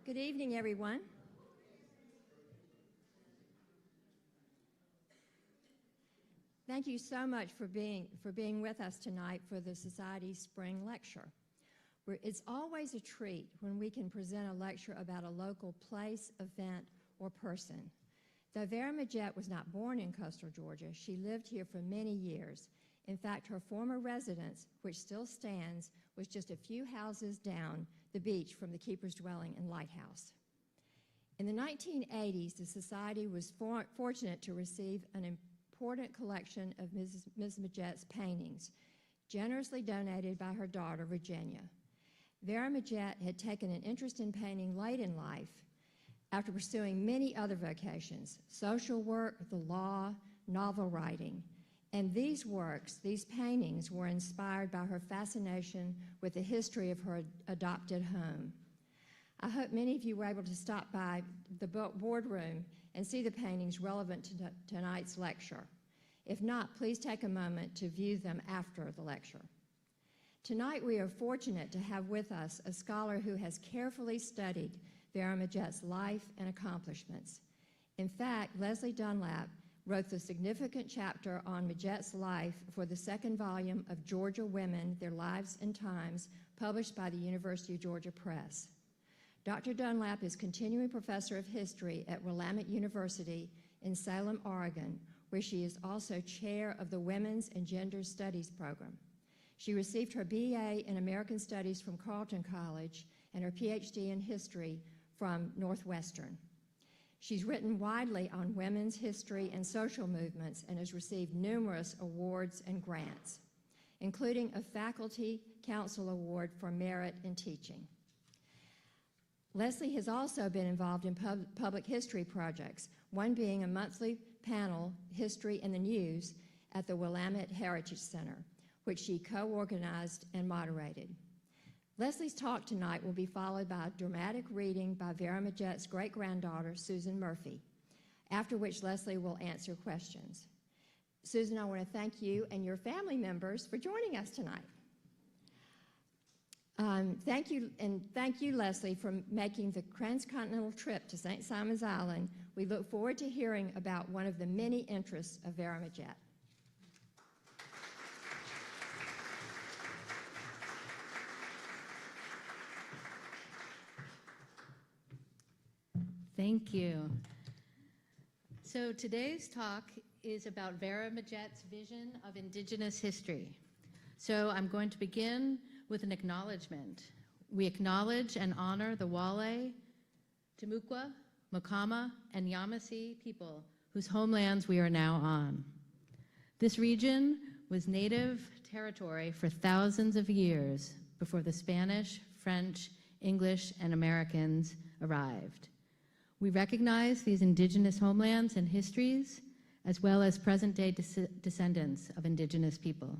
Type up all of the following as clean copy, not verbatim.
Good evening, everyone. Thank you so much for being with us tonight for the Society's Spring Lecture. It's always a treat when we can present a lecture about a local place, event, or person. Though Vara Majette was not born in coastal Georgia, she lived here for many years. In fact, her former residence, which still stands, was just a few houses down the beach from the keeper's dwelling and lighthouse. In the 1980s, the Society was fortunate to receive an important collection of Ms. Majette's paintings, generously donated by her daughter, Virginia. Vara Majette had taken an interest in painting late in life after pursuing many other vocations, social work, the law, novel writing. And these works, these paintings, were inspired by her fascination with the history of her adopted home. I hope many of you were able to stop by the boardroom and see the paintings relevant to tonight's lecture. If not, please take a moment to view them after the lecture. Tonight we are fortunate to have with us a scholar who has carefully studied Vara Majette's life and accomplishments. In fact, Leslie Dunlap wrote the significant chapter on Majette's life for the second volume of Georgia Women, Their Lives and Times, published by the University of Georgia Press. Dr. Dunlap is continuing professor of history at Willamette University in Salem, Oregon, where she is also chair of the Women's and Gender Studies program. She received her BA in American Studies from Carleton College and her PhD in history from Northwestern. She's written widely on women's history and social movements and has received numerous awards and grants, including a Faculty Council Award for Merit in Teaching. Leslie has also been involved in public history projects, one being a monthly panel, History in the News, at the Willamette Heritage Center, which she co-organized and moderated. Leslie's talk tonight will be followed by a dramatic reading by Vara Majette's great-granddaughter, Susan Murphy, after which Leslie will answer questions. Susan, I want to thank you and your family members for joining us tonight. Thank you, Leslie, for making the transcontinental trip to St. Simon's Island. We look forward to hearing about one of the many interests of Vara Majette. Thank you. So today's talk is about Vara Majette's vision of Indigenous history. So I'm going to begin with an acknowledgement. We acknowledge and honor the Wale, Timucua, Mocama, and Yamasee people whose homelands we are now on. This region was native territory for thousands of years before the Spanish, French, English, and Americans arrived. We recognize these indigenous homelands and histories, as well as present-day descendants of indigenous people.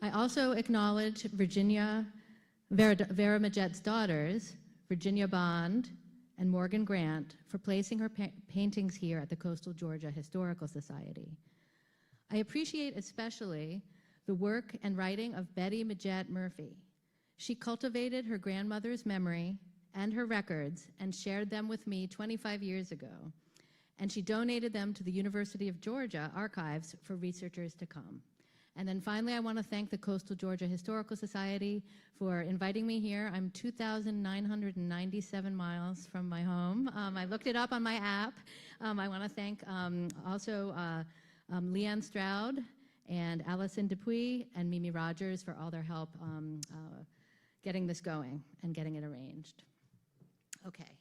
I also acknowledge Vara Majette's daughters, Virginia Bond and Morgan Grant, for placing her paintings here at the Coastal Georgia Historical Society. I appreciate especially the work and writing of Betty Majette Murphy. She cultivated her grandmother's memory and her records and shared them with me 25 years ago. And she donated them to the University of Georgia archives for researchers to come. And then finally, I want to thank the Coastal Georgia Historical Society for inviting me here. I'm 2,997 miles from my home. I looked it up on my app. I want to thank also Leanne Stroud and Allison Dupuy and Mimi Rogers for all their help getting this going and getting it arranged. Okay.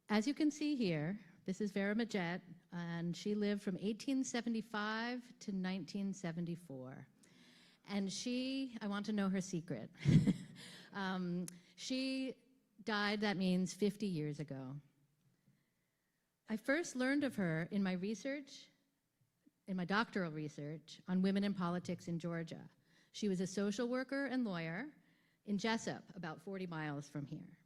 As you can see here, this is Vara Majette, and she lived from 1875 to 1974. And I want to know her secret. She died, that means 50 years ago. I first learned of her in my research, in my doctoral research on women in politics in Georgia. She was a social worker and lawyer in Jessup, about 40 miles from here.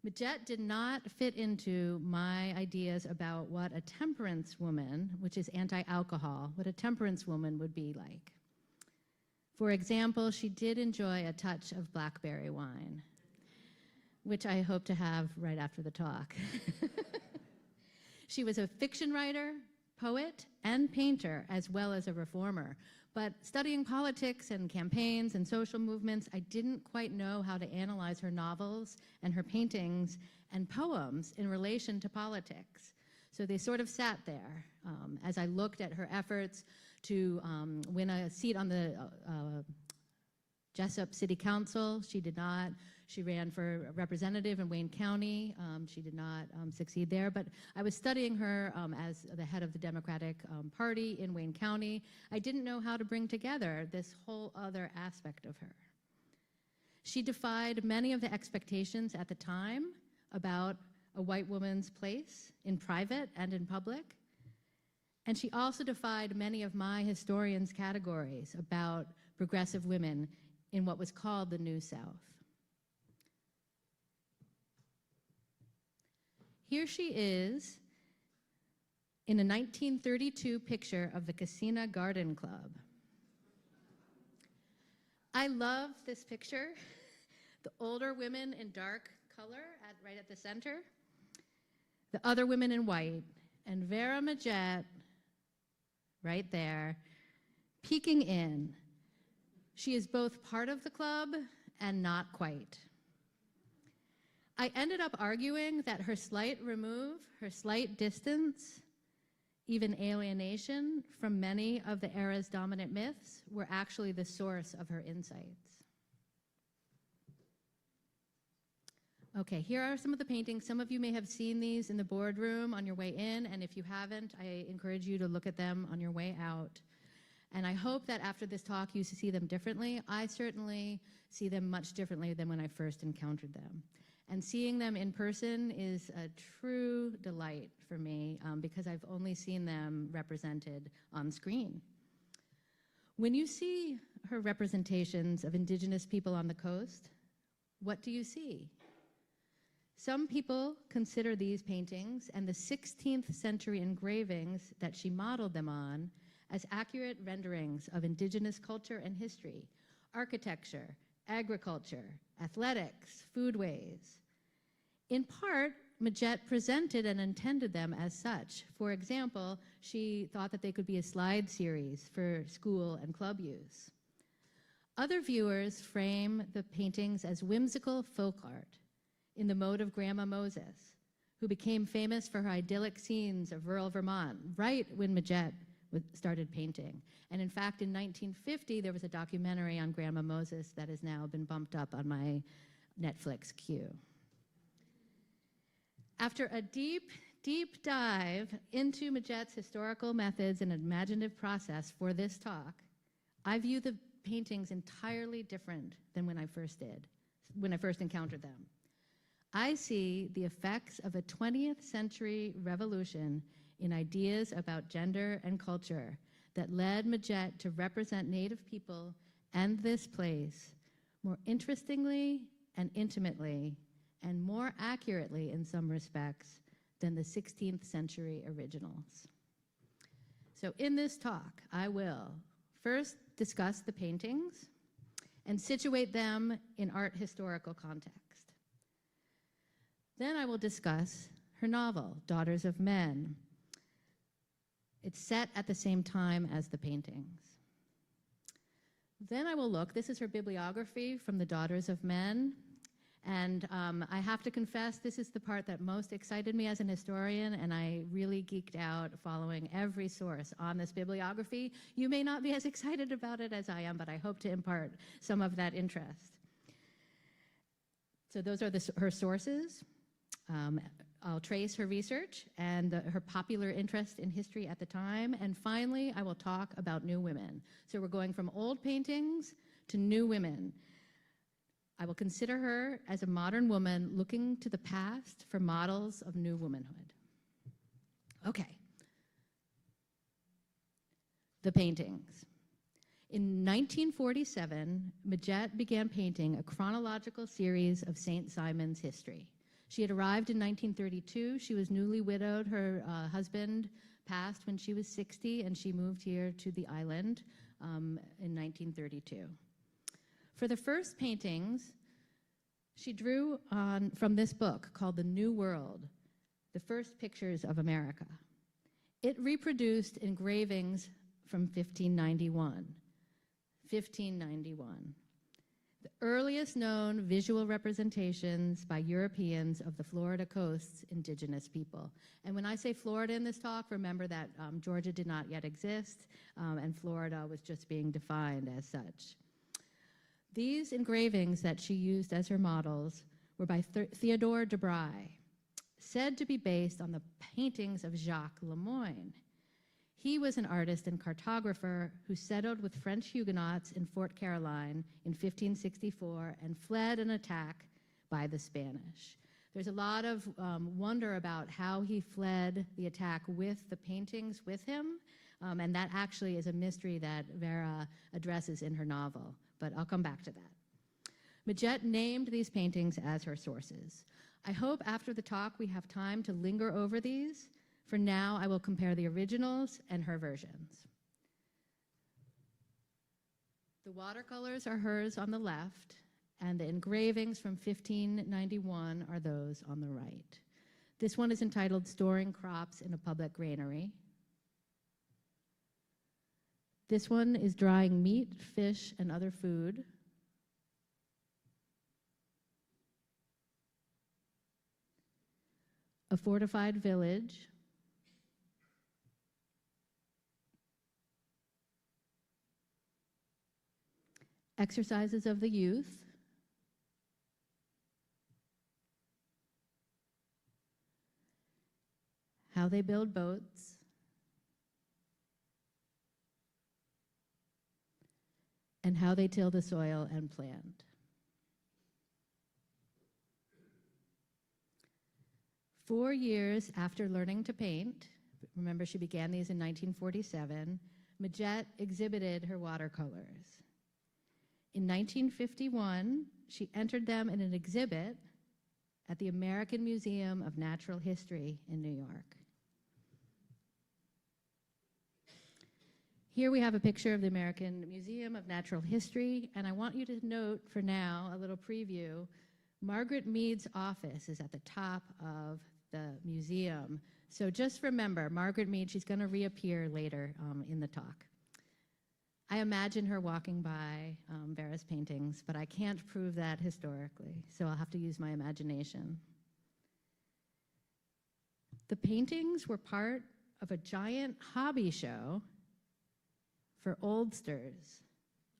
Majette did not fit into my ideas about what a temperance woman, which is anti-alcohol, what a temperance woman would be like. For example, she did enjoy a touch of blackberry wine, which I hope to have right after the talk. She was a fiction writer, poet, and painter, as well as a reformer. But studying politics and campaigns and social movements, I didn't quite know how to analyze her novels and her paintings and poems in relation to politics. So they sort of sat there as I looked at her efforts to win a seat on the Jessup City Council. She did not. She ran for representative in Wayne County. She did not succeed there, but I was studying her as the head of the Democratic Party in Wayne County. I didn't know how to bring together this whole other aspect of her. She defied many of the expectations at the time about a white woman's place in private and in public. And she also defied many of my historians' categories about progressive women in what was called the New South. Here she is in a 1932 picture of the Casina Garden Club. I love this picture. The older women in dark color right at the center, the other women in white, and Vara Majette right there, peeking in. She is both part of the club and not quite. I ended up arguing that her slight remove, her slight distance, even alienation from many of the era's dominant myths were actually the source of her insights. Okay, here are some of the paintings. Some of you may have seen these in the boardroom on your way in, and if you haven't, I encourage you to look at them on your way out. And I hope that after this talk you see them differently. I certainly see them much differently than when I first encountered them. And seeing them in person is a true delight for me because I've only seen them represented on screen. When you see her representations of Indigenous people on the coast, what do you see? Some people consider these paintings and the 16th century engravings that she modeled them on as accurate renderings of Indigenous culture and history, architecture, agriculture, athletics, foodways. In part, Majette presented and intended them as such. For example, she thought that they could be a slide series for school and club use. Other viewers frame the paintings as whimsical folk art in the mode of Grandma Moses, who became famous for her idyllic scenes of rural Vermont right when Majette started painting. And in fact, in 1950, there was a documentary on Grandma Moses that has now been bumped up on my Netflix queue. After a deep, deep dive into Majette's historical methods and imaginative process for this talk, I view the paintings entirely different than when I first encountered them. I see the effects of a 20th century revolution in ideas about gender and culture that led Majette to represent Native people and this place more interestingly and intimately and more accurately in some respects than the 16th century originals. So in this talk, I will first discuss the paintings and situate them in art historical context. Then I will discuss her novel, Daughters of Men. It's set at the same time as the paintings. Then I will look, this is her bibliography from the Daughters of Men, and I have to confess, this is the part that most excited me as an historian, and I really geeked out following every source on this bibliography. You may not be as excited about it as I am, but I hope to impart some of that interest. So those are her sources. I'll trace her research and her popular interest in history at the time. And finally, I will talk about new women. So we're going from old paintings to new women. I will consider her as a modern woman looking to the past for models of new womanhood. Okay. The paintings. In 1947, Majette began painting a chronological series of St. Simon's history. She had arrived in 1932. She was newly widowed. Her husband passed when she was 60, and she moved here to the island in 1932. For the first paintings, she drew from this book called The New World, the first pictures of America. It reproduced engravings from 1591. The earliest known visual representations by Europeans of the Florida coast's indigenous people. And when I say Florida in this talk, remember that Georgia did not yet exist, and Florida was just being defined as such. These engravings that she used as her models were by Theodore de Bry, said to be based on the paintings of Jacques Lemoyne. He was an artist and cartographer who settled with French Huguenots in Fort Caroline in 1564 and fled an attack by the Spanish. There's a lot of wonder about how he fled the attack with the paintings with him, and that actually is a mystery that Vara addresses in her novel, but I'll come back to that. Majette named these paintings as her sources. I hope after the talk we have time to linger over these. For now, I will compare the originals and her versions. The watercolors are hers on the left, and the engravings from 1591 are those on the right. This one is entitled Storing Crops in a Public Granary. This one is drying meat, fish, and other food. A fortified village. Exercises of the youth. How they build boats. And how they till the soil and plant. Four years after learning to paint, remember she began these in 1947, Majette exhibited her watercolors. In 1951, she entered them in an exhibit at the American Museum of Natural History in New York. Here we have a picture of the American Museum of Natural History, and I want you to note for now, a little preview, Margaret Mead's office is at the top of the museum. So just remember, Margaret Mead, she's going to reappear later in the talk. I imagine her walking by Vara's paintings, but I can't prove that historically, so I'll have to use my imagination. The paintings were part of a giant hobby show for oldsters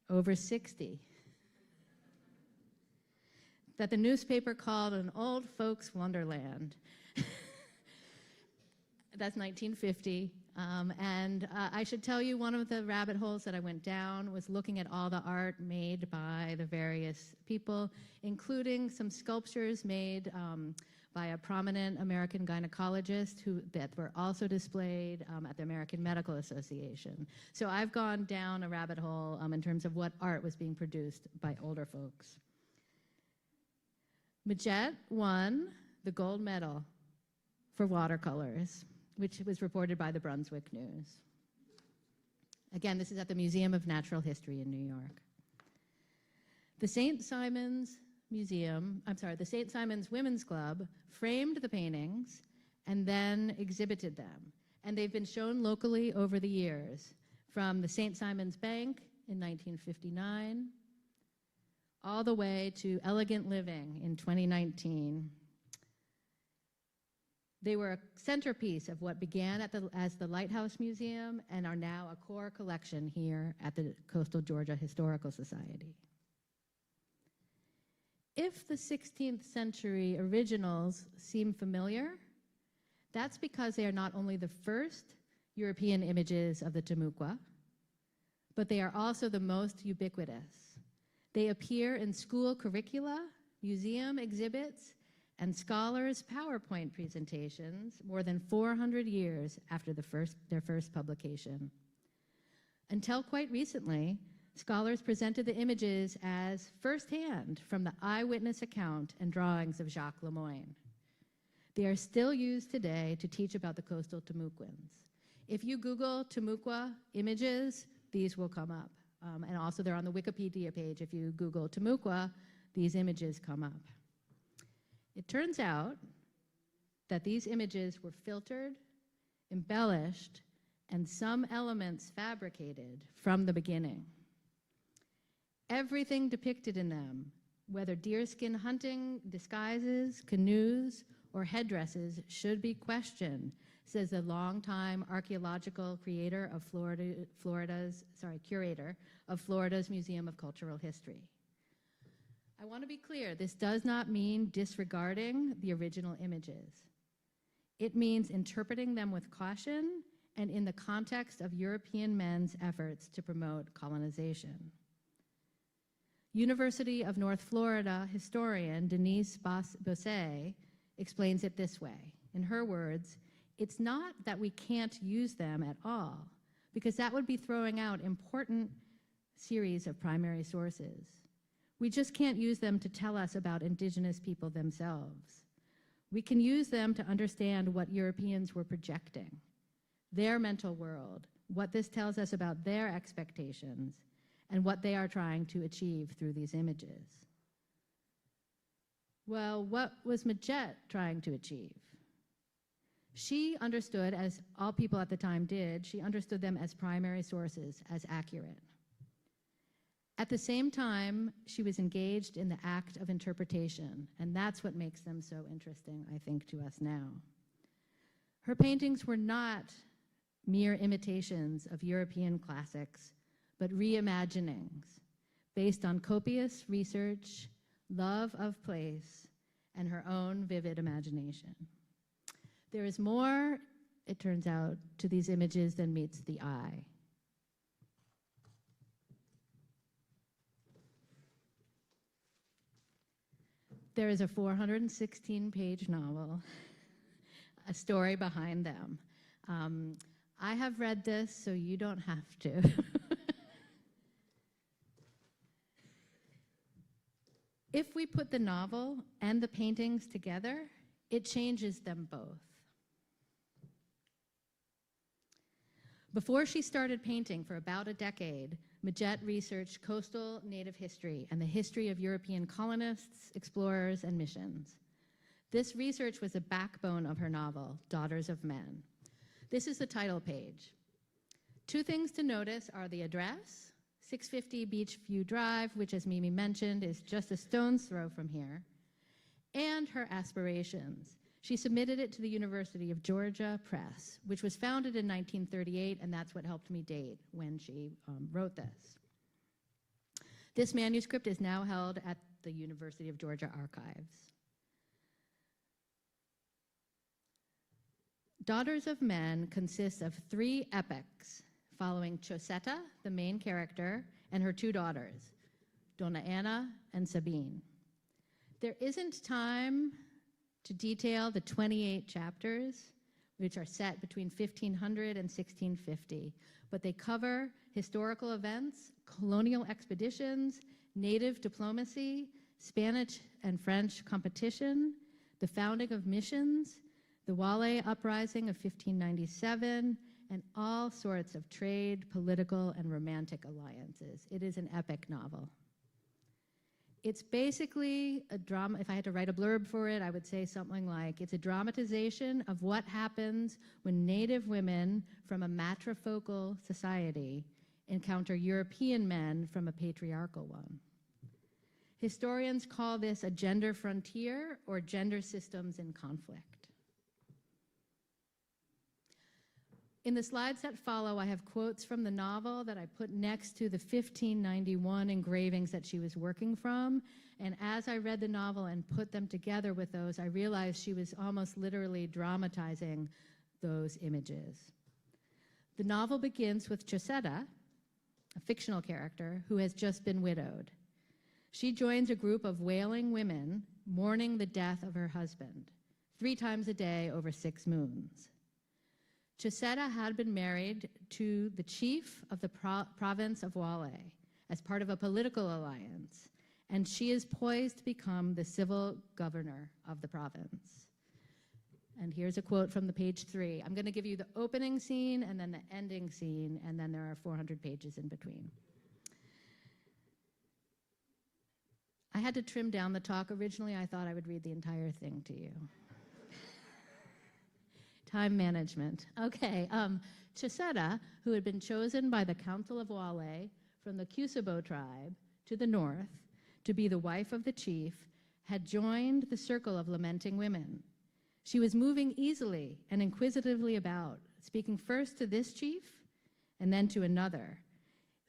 over 60 that the newspaper called an old folks' wonderland. That's 1950. And I should tell you, one of the rabbit holes that I went down was looking at all the art made by the various people, including some sculptures made by a prominent American gynecologist that were also displayed at the American Medical Association. So I've gone down a rabbit hole in terms of what art was being produced by older folks. Majette won the gold medal for watercolors, which was reported by the Brunswick News. Again, this is at the Museum of Natural History in New York. The St. Simon's Women's Club framed the paintings and then exhibited them. And they've been shown locally over the years, from the St. Simon's Bank in 1959, all the way to Elegant Living in 2019. They were a centerpiece of what began as the Lighthouse Museum and are now a core collection here at the Coastal Georgia Historical Society. If the 16th century originals seem familiar, that's because they are not only the first European images of the Timucua, but they are also the most ubiquitous. They appear in school curricula, museum exhibits, and scholars' PowerPoint presentations more than 400 years after their first publication. Until quite recently, scholars presented the images as firsthand from the eyewitness account and drawings of Jacques Lemoyne. They are still used today to teach about the coastal Timucuans. If you Google Timucua images, these will come up. And also they're on the Wikipedia page. If you Google Timucua, these images come up. It turns out that these images were filtered, embellished, and some elements fabricated from the beginning. Everything depicted in them, whether deerskin hunting, disguises, canoes, or headdresses, should be questioned, says the longtime archaeological curator of Florida's Museum of Cultural History. I want to be clear, this does not mean disregarding the original images. It means interpreting them with caution and in the context of European men's efforts to promote colonization. University of North Florida historian Denise Bosset explains it this way. In her words, it's not that we can't use them at all, because that would be throwing out important series of primary sources. We just can't use them to tell us about indigenous people themselves. We can use them to understand what Europeans were projecting, their mental world, what this tells us about their expectations, and what they are trying to achieve through these images. Well, what was Majette trying to achieve? She understood, as all people at the time did, she understood them as primary sources, as accurate. At the same time, she was engaged in the act of interpretation, and that's what makes them so interesting, I think, to us now. Her paintings were not mere imitations of European classics, but reimaginings based on copious research, love of place, and her own vivid imagination. There is more, it turns out, to these images than meets the eye. There is a 416-page novel, a story behind them. I have read this, so you don't have to. If we put the novel and the paintings together, it changes them both. Before she started painting for about a decade, Majette researched coastal Native history and the history of European colonists, explorers, and missions. This research was the backbone of her novel, Daughters of Men. This is the title page. Two things to notice are the address, 650 Beachview Drive, which, as Mimi mentioned, is just a stone's throw from here, and her aspirations. She submitted it to the University of Georgia Press, which was founded in 1938, and that's what helped me date when she wrote this. This manuscript is now held at the University of Georgia Archives. Daughters of Men consists of 3 epics following Chosetta, the main character, and her 2 daughters, Donna Anna and Sabine. There isn't time to detail the 28 chapters, which are set between 1500 and 1650, but they cover historical events, colonial expeditions, native diplomacy, Spanish and French competition, the founding of missions, the Wale Uprising of 1597, and all sorts of trade, political, and romantic alliances. It is an epic novel. It's basically a drama. If I had to write a blurb for it, I would say something like, it's a dramatization of what happens when Native women from a matrifocal society encounter European men from a patriarchal one. Historians call this a gender frontier or gender systems in conflict. In the slides that follow, I have quotes from the novel that I put next to the 1591 engravings that she was working from. And as I read the novel and put them together with those, I realized she was almost literally dramatizing those images. The novel begins with Chosetta, a fictional character, who has just been widowed. She joins a group of wailing women mourning the death of her husband, 3 times a day over 6 moons. Chosetta had been married to the chief of the province of Wale as part of a political alliance, and she is poised to become the civil governor of the province. And here's a quote from the page 3. I'm going to give you the opening scene and then the ending scene, and then there are 400 pages in between. I had to trim down the talk. Originally, I thought I would read the entire thing to you. Time management. Okay. Chisetta, who had been chosen by the Council of Wale from the Cusabo tribe to the north to be the wife of the chief, had joined the circle of lamenting women. She was moving easily and inquisitively about, speaking first to this chief and then to another.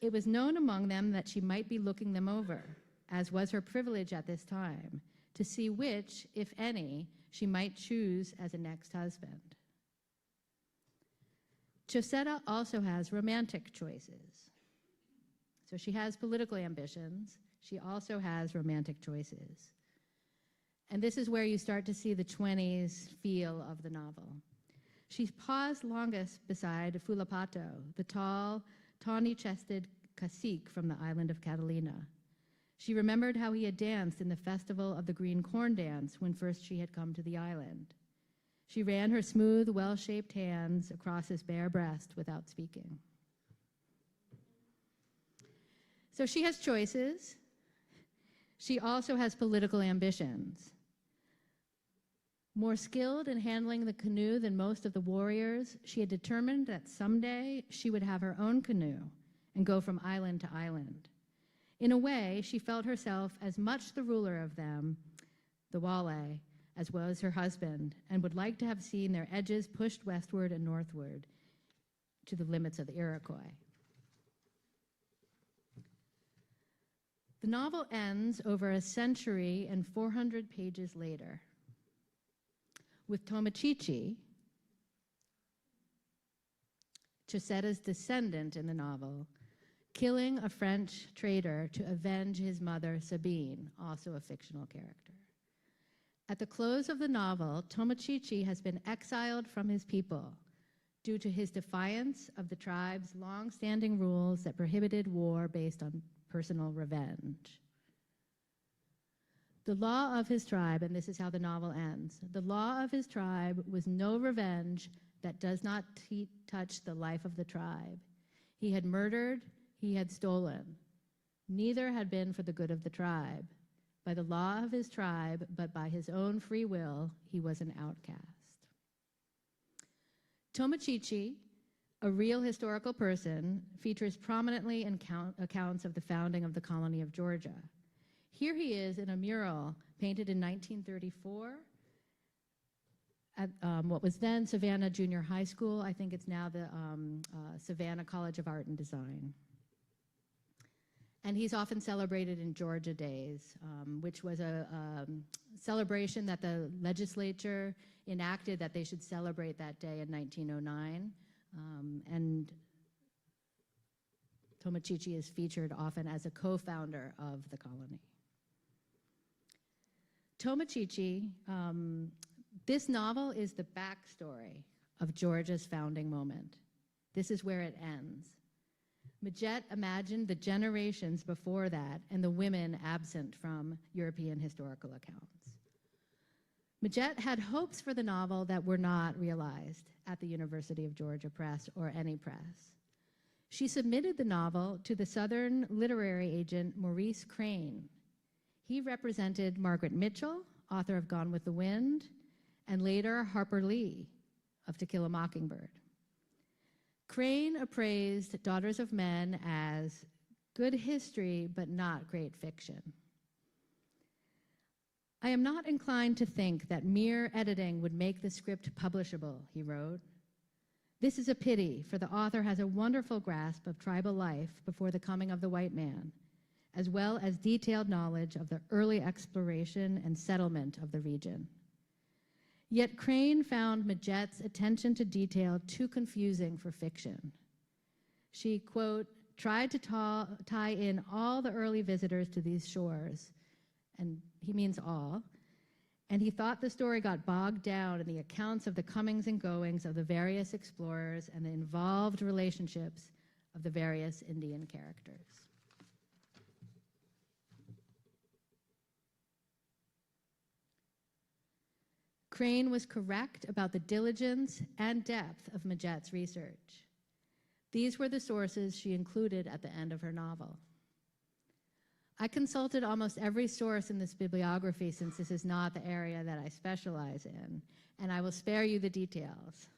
It was known among them that she might be looking them over, as was her privilege at this time, to see which, if any, she might choose as a next husband. Chisetta also has romantic choices. So she has political ambitions. She also has romantic choices. And this is where you start to see the 20s feel of the novel. She paused longest beside Fulapato, the tall, tawny-chested cacique from the island of Catalina. She remembered how he had danced in the festival of the green corn dance when first she had come to the island. She ran her smooth, well-shaped hands across his bare breast without speaking. So she has choices. She also has political ambitions. More skilled in handling the canoe than most of the warriors, she had determined that someday she would have her own canoe and go from island to island. In a way, she felt herself as much the ruler of them, the Wale, as well as her husband, and would like to have seen their edges pushed westward and northward to the limits of the Iroquois. The novel ends over a century and 400 pages later with Tomochichi, Chisetta's descendant in the novel, killing a French trader to avenge his mother, Sabine, also a fictional character. At the close of the novel, Tomochichi has been exiled from his people due to his defiance of the tribe's long-standing rules that prohibited war based on personal revenge. The law of his tribe, and this is how the novel ends, the law of his tribe was no revenge that does not touch the life of the tribe. He had murdered, he had stolen. Neither had been for the good of the tribe. By the law of his tribe, but by his own free will, he was an outcast. Tomochichi, a real historical person, features prominently in accounts of the founding of the colony of Georgia. Here he is in a mural painted in 1934 at what was then Savannah Junior High School. I think it's now the Savannah College of Art and Design. And he's often celebrated in Georgia Days, which was a celebration that the legislature enacted that they should celebrate that day in 1909. And Tomochichi is featured often as a co-founder of the colony. Tomochichi, this novel is the backstory of Georgia's founding moment. This is where it ends. Majette imagined the generations before that and the women absent from European historical accounts. Majette had hopes for the novel that were not realized at the University of Georgia Press or any press. She submitted the novel to the Southern literary agent Maurice Crane. He represented Margaret Mitchell, author of Gone with the Wind, and later Harper Lee of To Kill a Mockingbird. Crane appraised Daughters of Men as good history, but not great fiction. I am not inclined to think that mere editing would make the script publishable, he wrote. This is a pity, for the author has a wonderful grasp of tribal life before the coming of the white man, as well as detailed knowledge of the early exploration and settlement of the region. Yet Crane found Majette's attention to detail too confusing for fiction. She, quote, tried to tie in all the early visitors to these shores, and he means all, and he thought the story got bogged down in the accounts of the comings and goings of the various explorers and the involved relationships of the various Indian characters. Crane was correct about the diligence and depth of Majette's research. These were the sources she included at the end of her novel. I consulted almost every source in this bibliography since this is not the area that I specialize in, and I will spare you the details.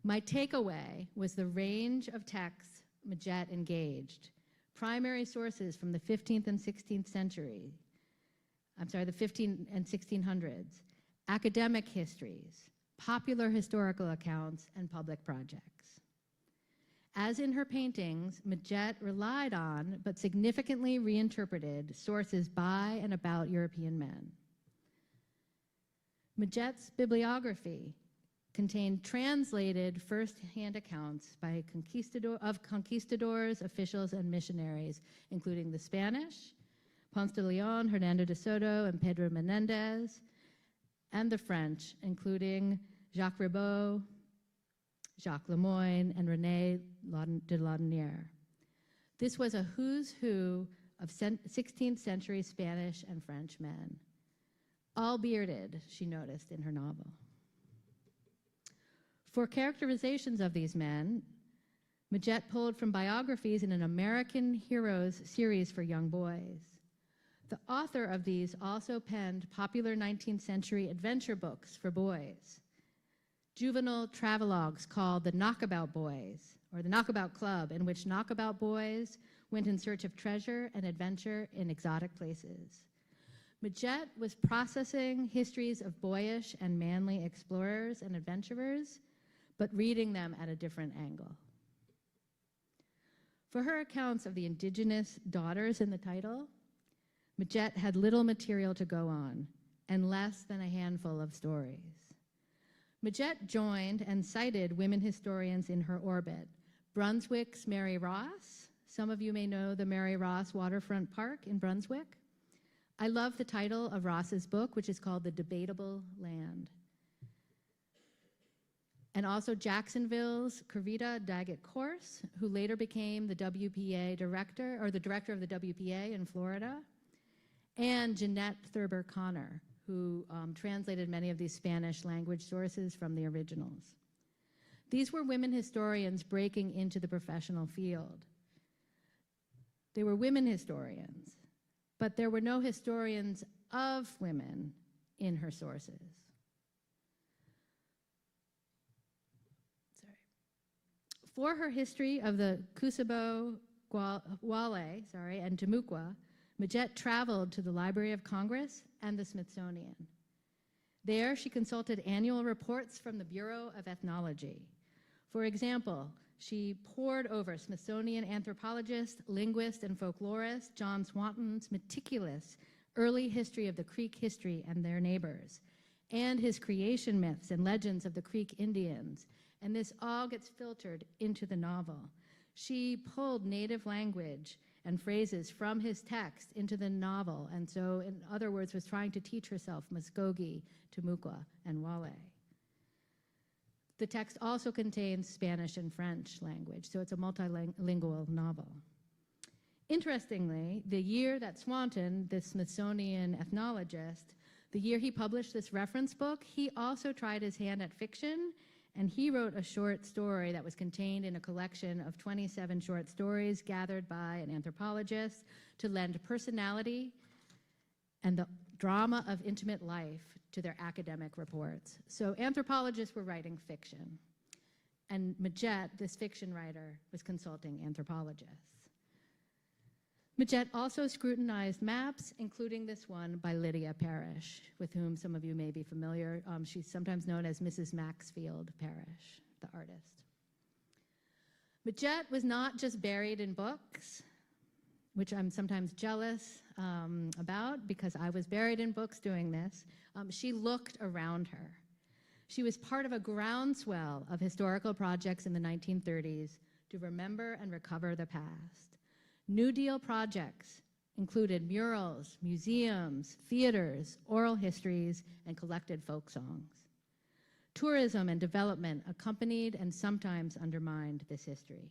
My takeaway was the range of texts Majette engaged, primary sources from the 15th and 16th century, the 15 and 1600s, academic histories, popular historical accounts, and public projects. As in her paintings, Majette relied on, but significantly reinterpreted, sources by and about European men. Majette's bibliography contained translated first-hand accounts by conquistadors, officials, and missionaries, including the Spanish, Ponce de Leon, Hernando de Soto, and Pedro Menendez, and the French, including Jacques Ribot, Jacques Lemoyne, and René de Laudonnière. This was a who's who of 16th century Spanish and French men, all bearded, she noticed in her novel. For characterizations of these men, Majette pulled from biographies in an American Heroes series for young boys. The author of these also penned popular 19th century adventure books for boys, juvenile travelogues called the Knockabout Boys, or the Knockabout Club, in which knockabout boys went in search of treasure and adventure in exotic places. Majette was processing histories of boyish and manly explorers and adventurers, but reading them at a different angle. For her accounts of the indigenous daughters in the title, Majette had little material to go on and less than a handful of stories. Majette joined and cited women historians in her orbit. Brunswick's Mary Ross. Some of you may know the Mary Ross Waterfront Park in Brunswick. I love the title of Ross's book, which is called The Debatable Land. And also Jacksonville's Corvita Daggett Corse, who later became the WPA director, or the director of the WPA in Florida, and Jeanette Thurber Connor, who translated many of these Spanish language sources from the originals. These were women historians breaking into the professional field. They were women historians, but there were no historians of women in her sources. For her history of the Cusabo Wale, and Timucua, Majette traveled to the Library of Congress and the Smithsonian. There, she consulted annual reports from the Bureau of Ethnology. For example, she pored over Smithsonian anthropologist, linguist, and folklorist John Swanton's meticulous early history of the Creek history and their neighbors, and his creation myths and legends of the Creek Indians, and this all gets filtered into the novel. She pulled native language and phrases from his text into the novel, and so, in other words, was trying to teach herself Muskogee, Timucua, and Wale. The text also contains Spanish and French language, so it's a multilingual novel. Interestingly, the year that Swanton, the Smithsonian ethnologist, the year he published this reference book, he also tried his hand at fiction, and he wrote a short story that was contained in a collection of 27 short stories gathered by an anthropologist to lend personality and the drama of intimate life to their academic reports. So anthropologists were writing fiction, and Majette, this fiction writer, was consulting anthropologists. Majette also scrutinized maps, including this one by Lydia Parrish, with whom some of you may be familiar. She's sometimes known as Mrs. Maxfield Parrish, the artist. Majette was not just buried in books, which I'm sometimes jealous about because I was buried in books doing this. She looked around her. She was part of a groundswell of historical projects in the 1930s to remember and recover the past. New Deal projects included murals, museums, theaters, oral histories, and collected folk songs. Tourism and development accompanied and sometimes undermined this history.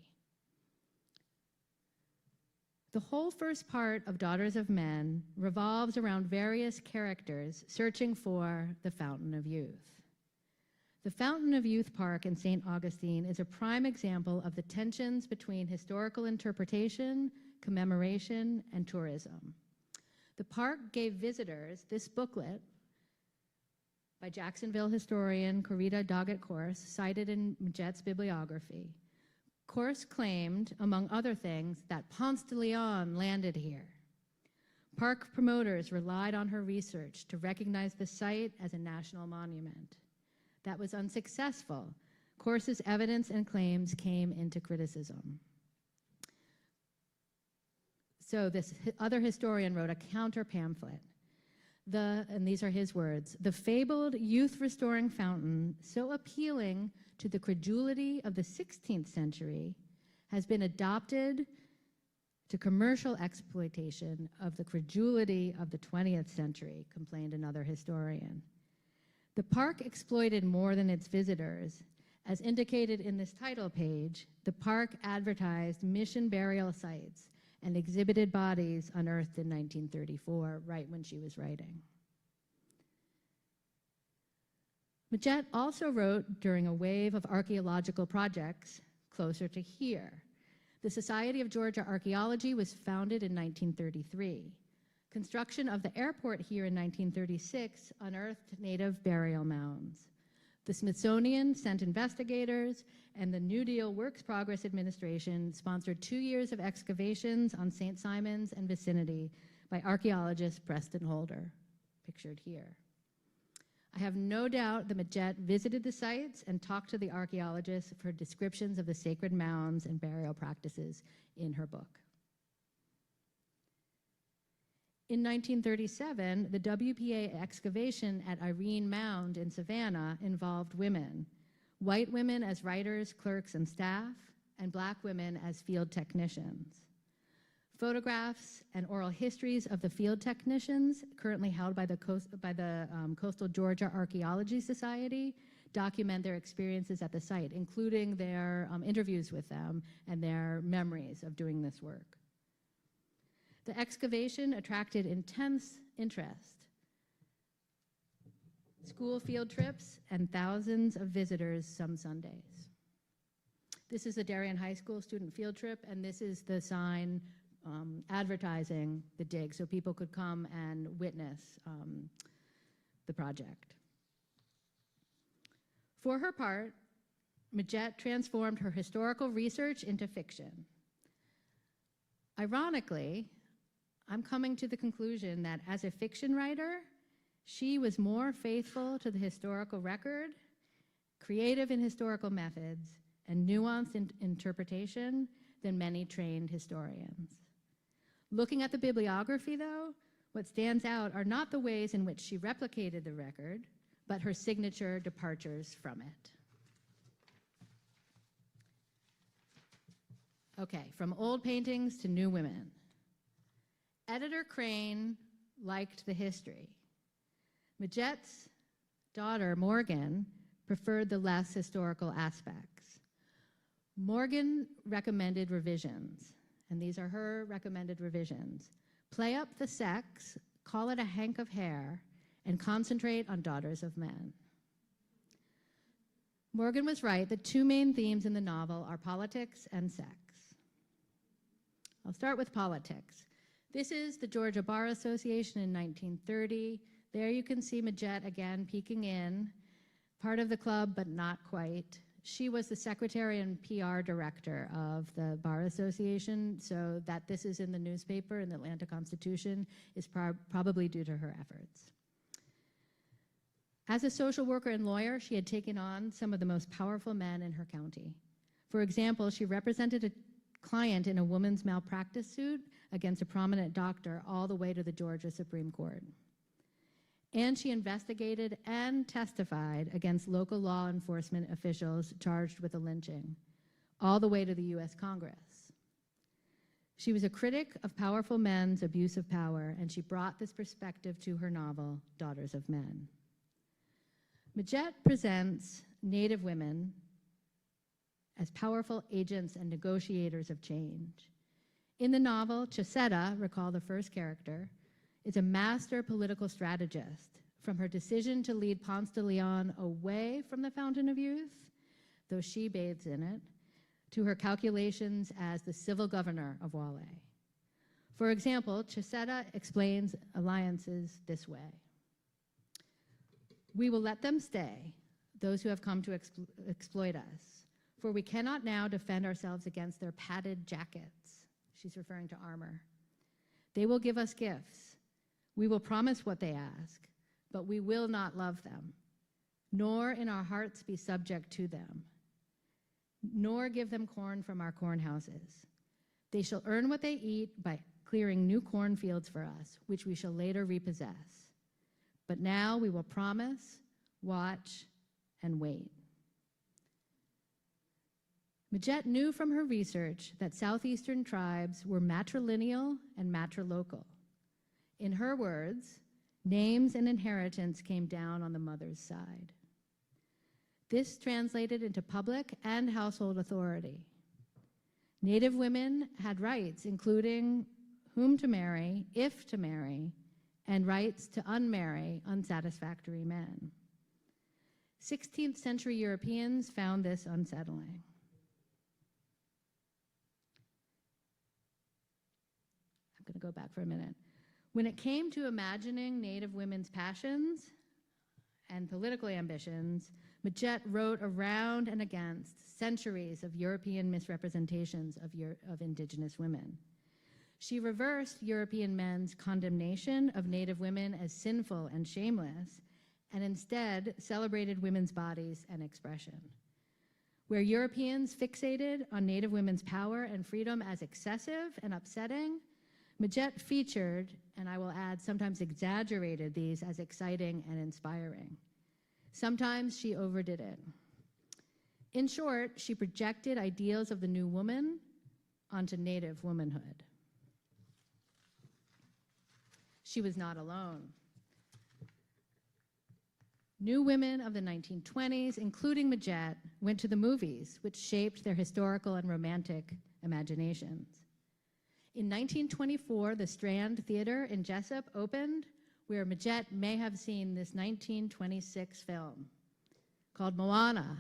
The whole first part of Daughters of Men revolves around various characters searching for the fountain of youth. The Fountain of Youth Park in St. Augustine is a prime example of the tensions between historical interpretation, commemoration, and tourism. The park gave visitors this booklet by Jacksonville historian Corita Doggett Corse, cited in Majette's bibliography. Corse claimed, among other things, that Ponce de Leon landed here. Park promoters relied on her research to recognize the site as a national monument. That was unsuccessful. Corse's evidence and claims came into criticism. So this other historian wrote a counter pamphlet. And these are his words, "The fabled youth-restoring fountain, so appealing to the credulity of the 16th century, has been adopted to commercial exploitation of the credulity of the 20th century," complained another historian. The park exploited more than its visitors. As indicated in this title page, the park advertised mission burial sites and exhibited bodies unearthed in 1934, right when she was writing. Majette also wrote during a wave of archaeological projects closer to here. The Society of Georgia Archaeology was founded in 1933. Construction of the airport here in 1936 unearthed native burial mounds. The Smithsonian sent investigators, and the New Deal Works Progress Administration sponsored 2 years of excavations on St. Simon's and vicinity by archaeologist Preston Holder, pictured here. I have no doubt that Majette visited the sites and talked to the archaeologists for descriptions of the sacred mounds and burial practices in her book. In 1937, the WPA excavation at Irene Mound in Savannah involved women, white women as writers, clerks, and staff, and black women as field technicians. Photographs and oral histories of the field technicians, currently held by the Coastal Georgia Archaeology Society, document their experiences at the site, including their interviews with them and their memories of doing this work. The excavation attracted intense interest, school field trips, and thousands of visitors some Sundays. This is the Darien High School student field trip, and this is the sign advertising the dig, so people could come and witness the project. For her part, Majette transformed her historical research into fiction. Ironically, I'm coming to the conclusion that as a fiction writer, she was more faithful to the historical record, creative in historical methods, and nuanced in interpretation than many trained historians. Looking at the bibliography, though, what stands out are not the ways in which she replicated the record, but her signature departures from it. Okay, from old paintings to new women. Editor Crane liked the history. Majette's daughter, Morgan, preferred the less historical aspects. Morgan recommended revisions, and these are her recommended revisions. Play up the sex, call it a hank of hair, and concentrate on daughters of men. Morgan was right. The two main themes in the novel are politics and sex. I'll start with politics. This is the Georgia Bar Association in 1930. There you can see Majette again peeking in, part of the club, but not quite. She was the secretary and PR director of the Bar Association, so that this is in the newspaper in the Atlanta Constitution is probably due to her efforts. As a social worker and lawyer, she had taken on some of the most powerful men in her county. For example, she represented a client in a woman's malpractice suit against a prominent doctor all the way to the Georgia Supreme Court. And she investigated and testified against local law enforcement officials charged with a lynching, all the way to the US Congress. She was a critic of powerful men's abuse of power, and she brought this perspective to her novel, Daughters of Men. Majette presents Native women as powerful agents and negotiators of change. In the novel, Chisetta, recall the first character, is a master political strategist. from her decision to lead Ponce de Leon away from the Fountain of Youth, though she bathes in it, to her calculations as the civil governor of Wale. For example, Cheseda explains alliances this way. We will let them stay, those who have come to exploit us, for we cannot now defend ourselves against their padded jackets. She's referring to armor. They will give us gifts. We will promise what they ask, but we will not love them, nor in our hearts be subject to them, nor give them corn from our corn houses. They shall earn what they eat by clearing new cornfields for us, which we shall later repossess. But now we will promise, watch, and wait. Majette knew from her research that Southeastern tribes were matrilineal and matrilocal. In her words, names and inheritance came down on the mother's side. This translated into public and household authority. Native women had rights, including whom to marry, if to marry, and rights to unmarry unsatisfactory men. 16th century Europeans found this unsettling. I'm going to go back for a minute. When it came to imagining Native women's passions and political ambitions, Majette wrote around and against centuries of European misrepresentations of Indigenous women. She reversed European men's condemnation of Native women as sinful and shameless, and instead celebrated women's bodies and expression. Where Europeans fixated on Native women's power and freedom as excessive and upsetting, Majette featured, and I will add, sometimes exaggerated these as exciting and inspiring. Sometimes she overdid it. In short, she projected ideals of the new woman onto Native womanhood. She was not alone. New women of the 1920s, including Majette, went to the movies, which shaped their historical and romantic imaginations. In 1924, the Strand Theater in Jessup opened, where Majette may have seen this 1926 film called Moana,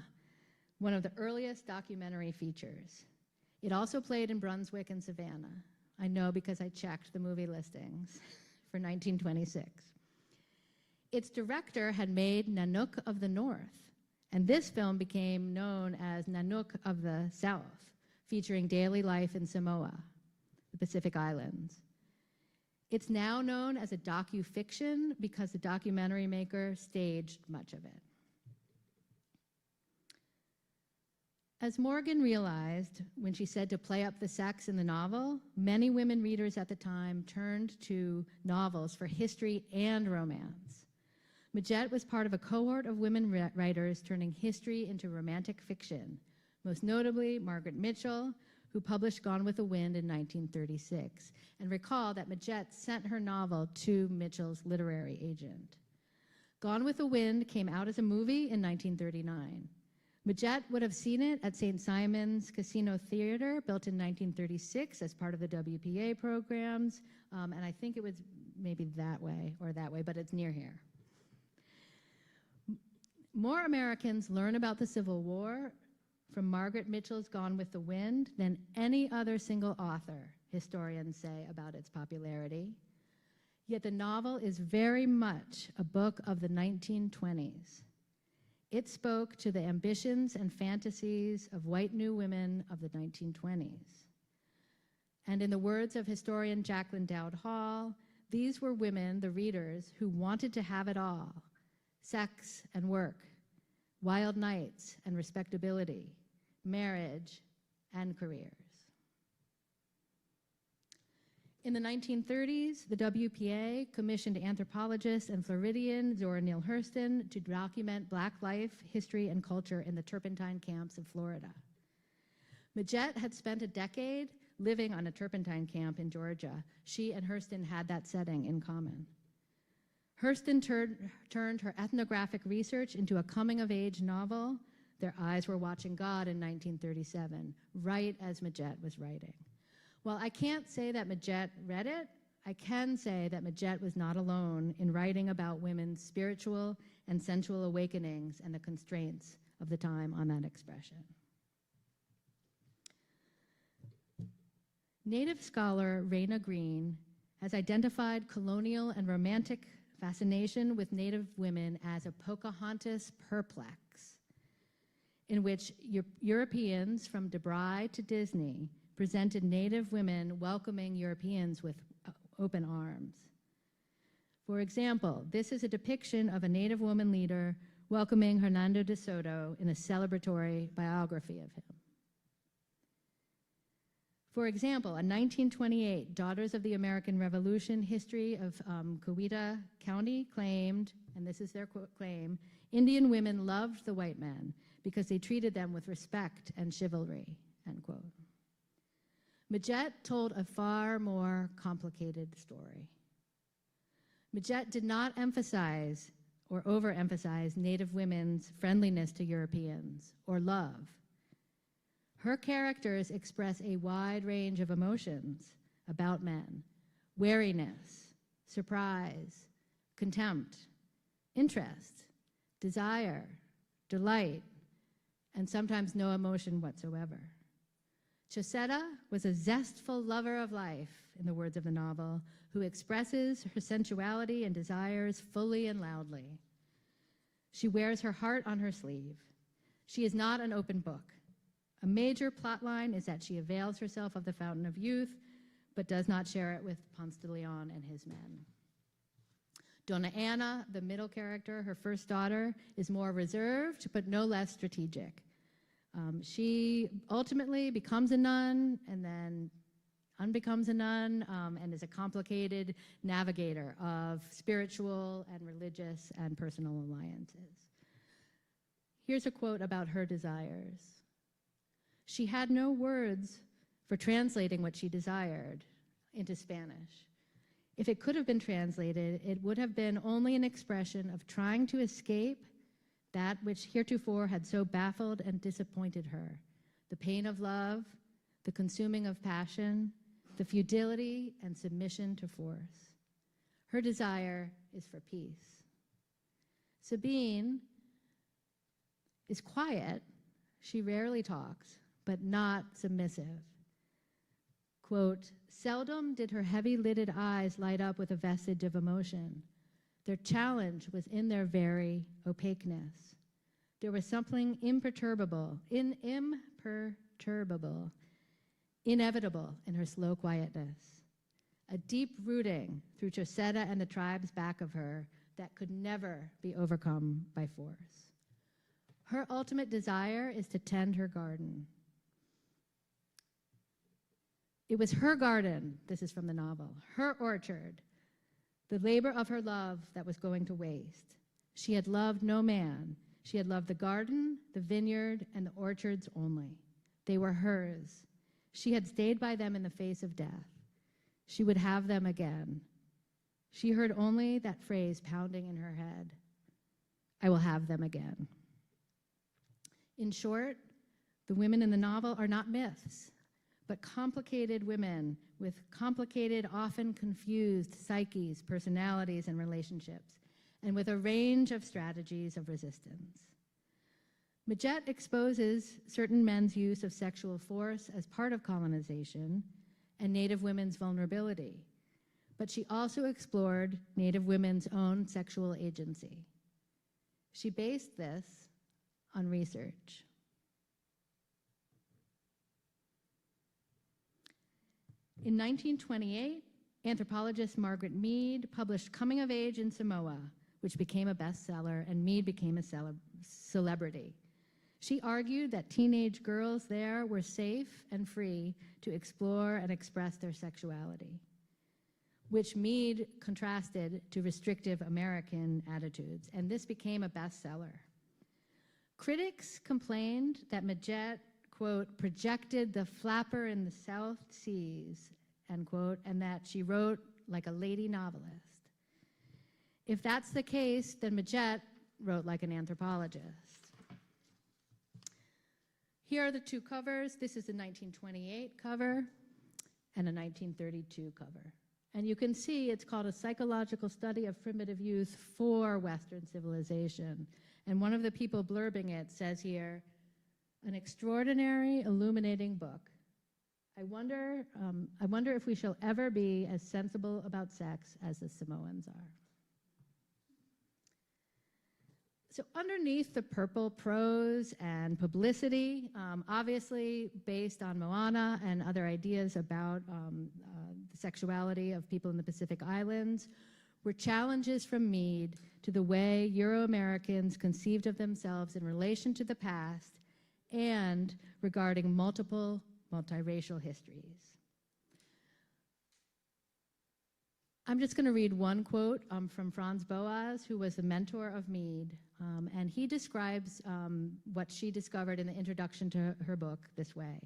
one of the earliest documentary features. It also played in Brunswick and Savannah. I know because I checked the movie listings for 1926. Its director had made Nanook of the North, and this film became known as Nanook of the South, featuring daily life in Samoa, the Pacific Islands. It's now known as a docu-fiction because the documentary maker staged much of it. As Morgan realized when she said to play up the sex in the novel, many women readers at the time turned to novels for history and romance. Majette was part of a cohort of women writers turning history into romantic fiction, most notably Margaret Mitchell, who published Gone with the Wind in 1936. And recall that Majette sent her novel to Mitchell's literary agent. Gone with the Wind came out as a movie in 1939. Majette would have seen it at St. Simon's Casino Theater, built in 1936 as part of the WPA programs, and I think it was maybe that way, but it's near here. More Americans learn about the Civil War from Margaret Mitchell's Gone with the Wind than any other single author, historians say, about its popularity. Yet the novel is very much a book of the 1920s. It spoke to the ambitions and fantasies of white new women of the 1920s. And in the words of historian Jacqueline Dowd Hall, these were women, the readers, who wanted to have it all: sex and work, wild nights and respectability, marriage and careers. In the 1930s, the WPA commissioned anthropologist and Floridian Zora Neale Hurston to document Black life, history, and culture in the turpentine camps of Florida. Majette had spent a decade living on a turpentine camp in Georgia. She and Hurston had that setting in common. Hurston turned her ethnographic research into a coming-of-age novel, Their Eyes Were Watching God, in 1937, right as Majette was writing. While I can't say that Majette read it, I can say that Majette was not alone in writing about women's spiritual and sensual awakenings and the constraints of the time on that expression. Native scholar Raina Green has identified colonial and romantic fascination with Native women as a Pocahontas perplex, in which Europeans from DeBry to Disney presented Native women welcoming Europeans with open arms. For example, this is a depiction of a Native woman leader welcoming Hernando de Soto in a celebratory biography of him. For example, a 1928 Daughters of the American Revolution history of Coweta County claimed, and this is their claim, Indian women loved the white men because they treated them with respect and chivalry, end quote. Majette told a far more complicated story. Majette did not emphasize or overemphasize Native women's friendliness to Europeans or love. Her characters express a wide range of emotions about men: wariness, surprise, contempt, interest, desire, delight, and sometimes no emotion whatsoever. Chauceta was a zestful lover of life, in the words of the novel, who expresses her sensuality and desires fully and loudly. She wears her heart on her sleeve. She is not an open book. A major plot line is that she avails herself of the fountain of youth, but does not share it with Ponce de Leon and his men. Donna Anna, the middle character, her first daughter, is more reserved, but no less strategic. She ultimately becomes a nun and then unbecomes a nun and is a complicated navigator of spiritual and religious and personal alliances. Here's a quote about her desires. She had no words for translating what she desired into Spanish. If it could have been translated, it would have been only an expression of trying to escape that which heretofore had so baffled and disappointed her: the pain of love, the consuming of passion, the futility and submission to force. Her desire is for peace. Sabine is quiet. She rarely talks, but not submissive. Quote, seldom did her heavy-lidded eyes light up with a vestige of emotion. Their challenge was in their very opaqueness. There was something imperturbable, inevitable in her slow quietness, a deep rooting through Chauceta and the tribes back of her that could never be overcome by force. Her ultimate desire is to tend her garden. It was her garden, this is from the novel, her orchard, the labor of her love that was going to waste. She had loved no man. She had loved the garden, the vineyard, and the orchards only. They were hers. She had stayed by them in the face of death. She would have them again. She heard only that phrase pounding in her head: I will have them again. In short, the women in the novel are not myths, but complicated women with complicated, often confused psyches, personalities, and relationships, and with a range of strategies of resistance. Majette exposes certain men's use of sexual force as part of colonization and Native women's vulnerability, but she also explored Native women's own sexual agency. She based this on research. In 1928, anthropologist Margaret Mead published Coming of Age in Samoa, which became a bestseller, and Mead became a celebrity. She argued that teenage girls there were safe and free to explore and express their sexuality, which Mead contrasted to restrictive American attitudes, and this became a bestseller. Critics complained that Majette, quote, projected the flapper in the South Seas, end quote, and that she wrote like a lady novelist. If that's the case, then Majette wrote like an anthropologist. Here are the two covers. This is a 1928 cover and a 1932 cover. And you can see it's called A Psychological Study of Primitive Youth for Western Civilization. And one of the people blurbing it says here, an extraordinary, illuminating book. I wonder if we shall ever be as sensible about sex as the Samoans are. So underneath the purple prose and publicity, obviously based on Moana and other ideas about the sexuality of people in the Pacific Islands, were challenges from Mead to the way Euro-Americans conceived of themselves in relation to the past and regarding multiple multiracial histories. I'm just going to read one quote from Franz Boas, who was the mentor of Mead, and he describes what she discovered in the introduction to her book this way.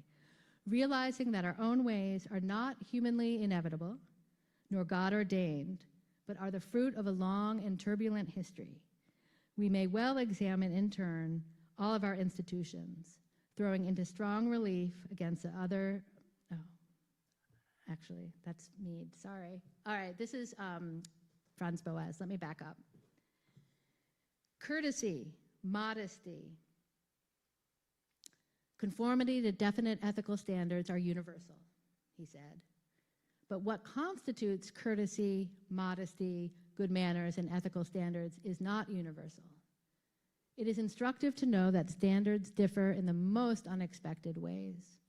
Realizing that our own ways are not humanly inevitable, nor God ordained, but are the fruit of a long and turbulent history, we may well examine in turn all of our institutions, throwing into strong relief against the other, actually, that's Mead, sorry. All right, this is Franz Boas. Let me back up. Courtesy, modesty, conformity to definite ethical standards are universal, he said. But what constitutes courtesy, modesty, good manners, and ethical standards is not universal. It is instructive to know that standards differ in the most unexpected ways.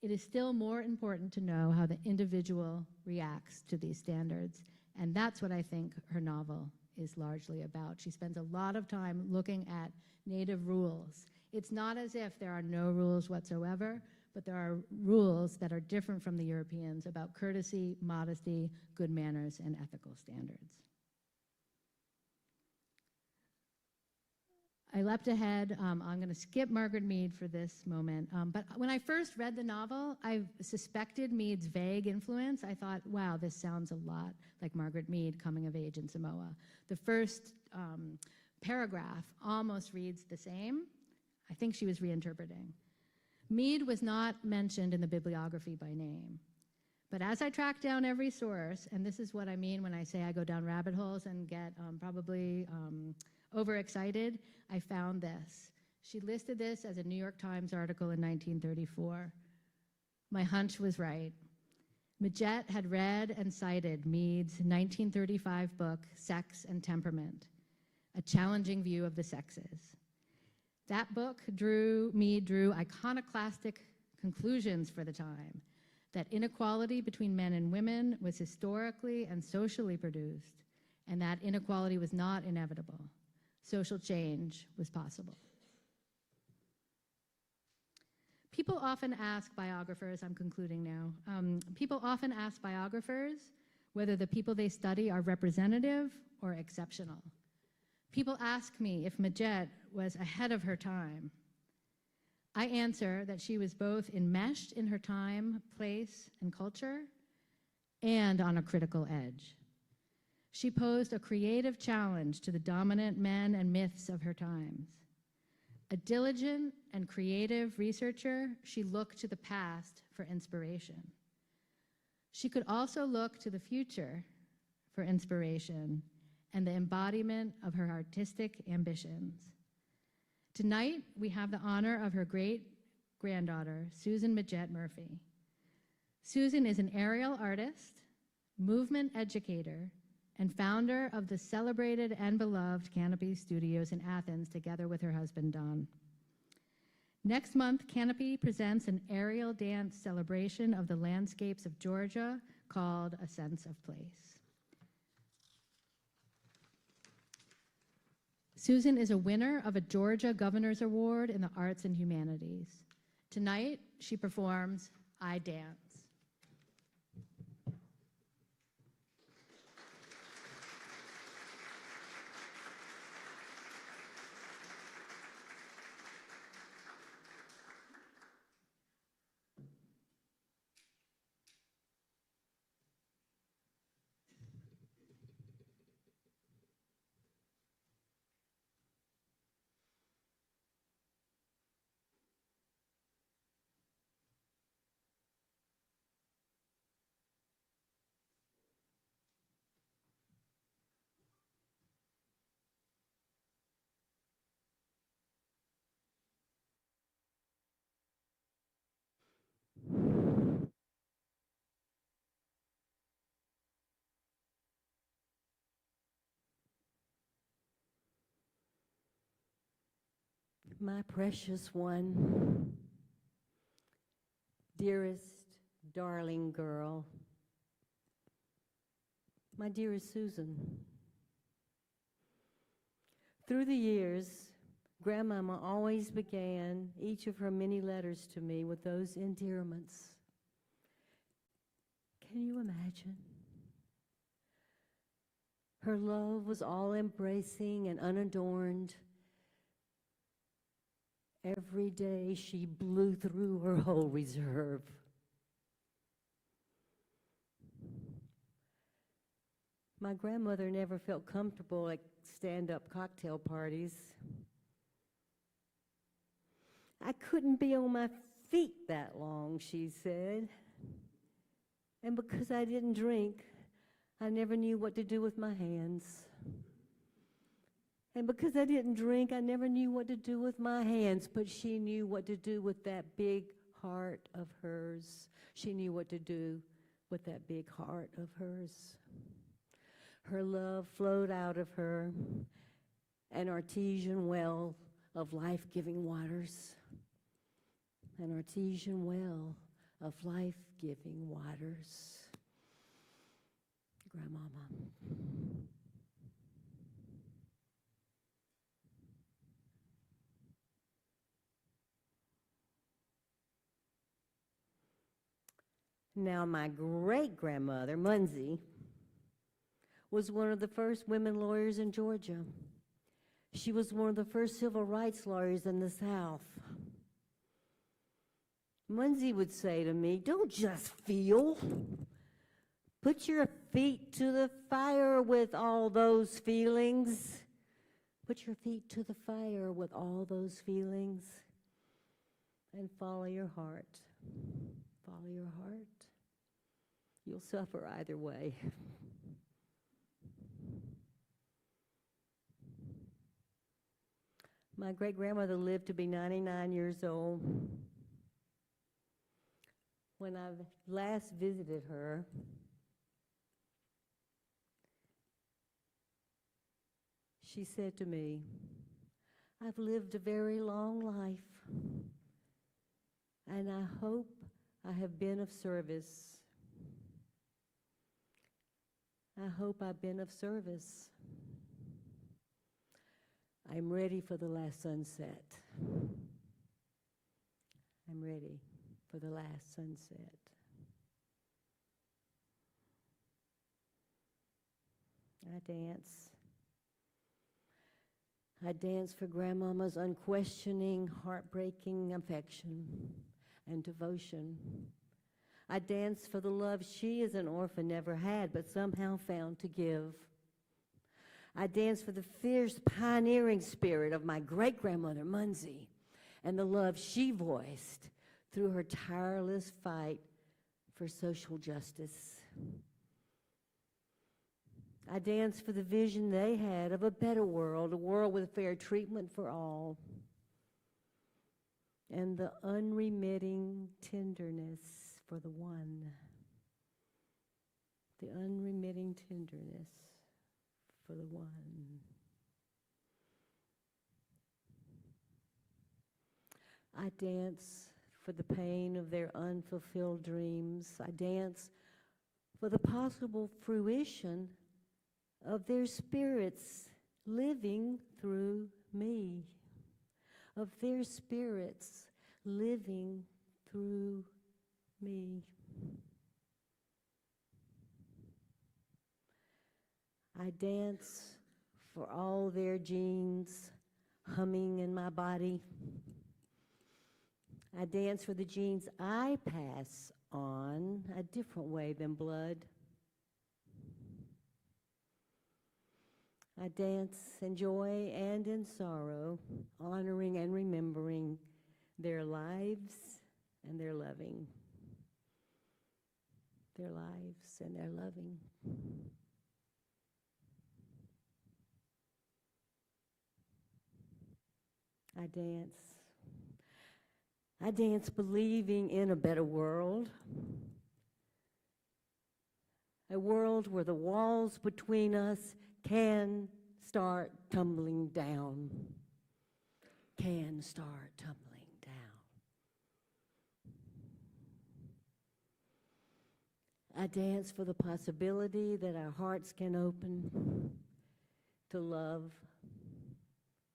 It is still more important to know how the individual reacts to these standards, and that's what I think her novel is largely about. She spends a lot of time looking at native rules. It's not as if there are no rules whatsoever, but there are rules that are different from the Europeans about courtesy, modesty, good manners, and ethical standards. I leapt ahead. I'm going to skip Margaret Mead for this moment. But when I first read the novel, I suspected Mead's vague influence. I thought, wow, this sounds a lot like Margaret Mead coming of age in Samoa. The first paragraph almost reads the same. I think she was reinterpreting. Mead was not mentioned in the bibliography by name. But as I tracked down every source, and this is what I mean when I say I go down rabbit holes and get probably overexcited, I found this. She listed this as a New York Times article in 1934. My hunch was right. Majette had read and cited Mead's 1935 book, Sex and Temperament, a challenging view of the sexes. That book Mead drew iconoclastic conclusions for the time, that inequality between men and women was historically and socially produced, and that inequality was not inevitable. Social change was possible. People often ask biographers, I'm concluding now, people often ask biographers whether the people they study are representative or exceptional. People ask me if Majette was ahead of her time. I answer that she was both enmeshed in her time, place, and culture, and on a critical edge. She posed a creative challenge to the dominant men and myths of her times. A diligent and creative researcher, she looked to the past for inspiration. She could also look to the future for inspiration and the embodiment of her artistic ambitions. Tonight, we have the honor of her great-granddaughter, Susan Majette Murphy. Susan is an aerial artist, movement educator, and founder of the celebrated and beloved Canopy Studios in Athens, together with her husband, Don. Next month, Canopy presents an aerial dance celebration of the landscapes of Georgia called A Sense of Place. Susan is a winner of a Georgia Governor's Award in the Arts and Humanities. Tonight, she performs I Dance. My precious one, dearest, darling girl, my dearest Susan. Through the years, Grandmama always began each of her many letters to me with those endearments. Can you imagine? Her love was all-embracing and unadorned. Every day she blew through her whole reserve. My grandmother never felt comfortable at stand-up cocktail parties. I couldn't be on my feet that long, she said. And because I didn't drink, I never knew what to do with my hands. And because I didn't drink, I never knew what to do with my hands, but she knew what to do with that big heart of hers. She knew what to do with that big heart of hers. Her love flowed out of her, an artesian well of life-giving waters. An artesian well of life-giving waters. Grandmama. Now, my great-grandmother, Munsey, was one of the first women lawyers in Georgia. She was one of the first civil rights lawyers in the South. Munsey would say to me, "Don't just feel. Put your feet to the fire with all those feelings. Put your feet to the fire with all those feelings and follow your heart. Follow your heart. You'll suffer either way." My great-grandmother lived to be 99 years old. When I last visited her, she said to me, "I've lived a very long life, and I hope I have been of service. I hope I've been of service. I'm ready for the last sunset. I'm ready for the last sunset." I dance. I dance for Grandmama's unquestioning, heartbreaking affection and devotion. I dance for the love she as an orphan never had, but somehow found to give. I dance for the fierce, pioneering spirit of my great-grandmother, Munsey, and the love she voiced through her tireless fight for social justice. I dance for the vision they had of a better world, a world with fair treatment for all, and the unremitting tenderness for the one. The unremitting tenderness for the one. I dance for the pain of their unfulfilled dreams. I dance for the possible fruition of their spirits living through me, of their spirits living through me. I dance for all their genes humming in my body. I dance for the genes I pass on a different way than blood. I dance in joy and in sorrow, honoring and remembering their lives and their loving. Their lives and their loving. I dance. I dance believing in a better world. A world where the walls between us can start tumbling down. can start tumbling down. I dance for the possibility that our hearts can open to love,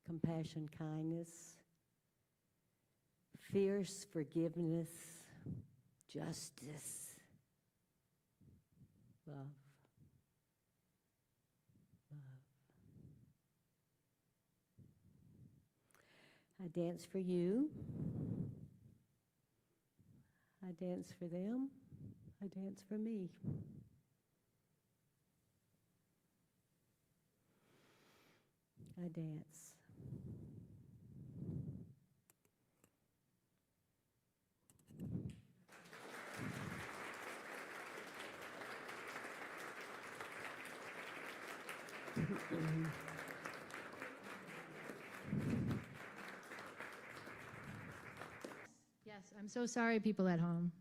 compassion, kindness, fierce forgiveness, justice, love. I dance for you. I dance for them. I dance for me. I dance. Yes, I'm so sorry, people at home.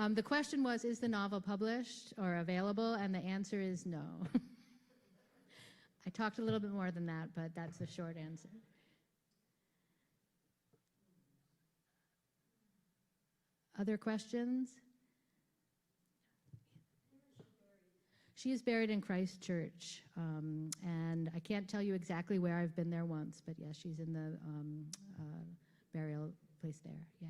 The question was, is the novel published or available? And the answer is no. I talked a little bit more than that, but that's the short answer. Other questions? She is buried in Christ Church, and I can't tell you exactly where. I've been there once, but yes, she's in the burial place there. Yeah.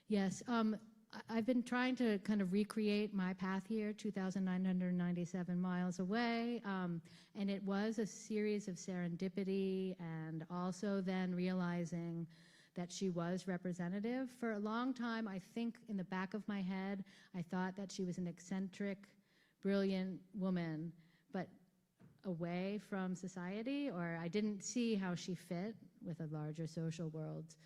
Yes, I've been trying to kind of recreate my path here, 2,997 miles away, and it was a series of serendipity and also then realizing that she was representative. For a long time, I think in the back of my head, I thought that she was an eccentric, brilliant woman, but away from society, or I didn't see how she fit with a larger social world.